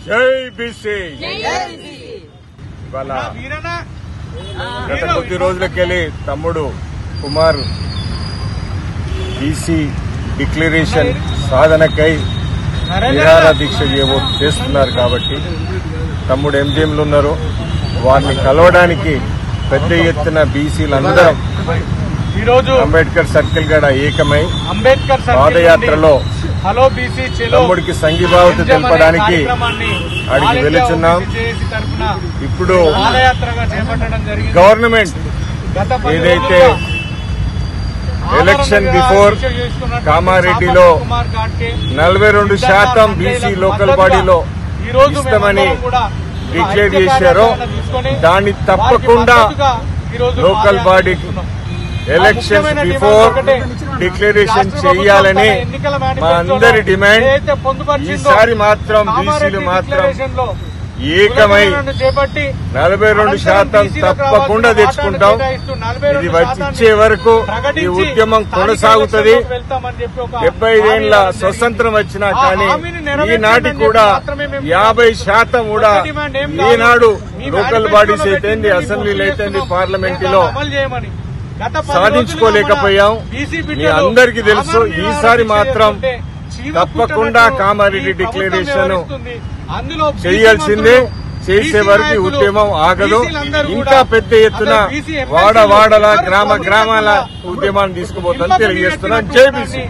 జై బీసీ. ఇవాళ గత కొద్ది రోజులకెళ్ళి తమ్ముడు కుమార్ బీసీ డిక్లరేషన్ సాధనకై నిరాహార దీక్ష చేస్తున్నారు కాబట్టి తమ్ముడు ఎంజిఎంలు ఉన్నారు. వారిని కలవడానికి పెద్ద ఎత్తున బీసీలందరం ఈరోజు అంబేద్కర్ సర్కిల్ గడ ఏకమై అంబేద్కర్ పాదయాత్రలో తమ్ముడికి సంఘీభావత తెలపడానికి అడిగి వెళుతున్నాం. ఇప్పుడు గవర్నమెంట్ ఏదైతే ఎలక్షన్ బిఫోర్ కామారెడ్డిలో 42% బీసీ లోకల్ బాడీలో ఇస్తామని డిక్లేర్ చేశారో దాన్ని తప్పకుండా local body election before declaration చేయాలని మా అందరి డిమాండ్. ఈసారి మాత్రం బీసీలు మాత్రం ఏకమై 42% తప్పకుండా తెచ్చుకుంటాం. ఇది వచ్చే వరకు ఈ ఉద్యమం కొనసాగుతుంది. 75 ఏళ్ల స్వతంత్రం వచ్చినా కానీ ఈనాటికి కూడా 50% కూడా ఈనాడు లోకల్ బాడీస్ అయితేంది, అసెంబ్లీలు అయితేంది, పార్లమెంటులో సాధించుకోలేకపోయాం. మీ అందరికీ తెలుసు. ఈసారి మాత్రం తప్పకుండా కామారెడ్డి డిక్లరేషన్ చేయాల్సిందే. చేసే వరకు ఉద్యమం ఆగదు. ఇంకా పెద్ద ఎత్తున వాడవాడల గ్రామాల ఉద్యమాన్ని తీసుకుపోతుందని తెలియజేస్తున్నాను. జై బీసీ.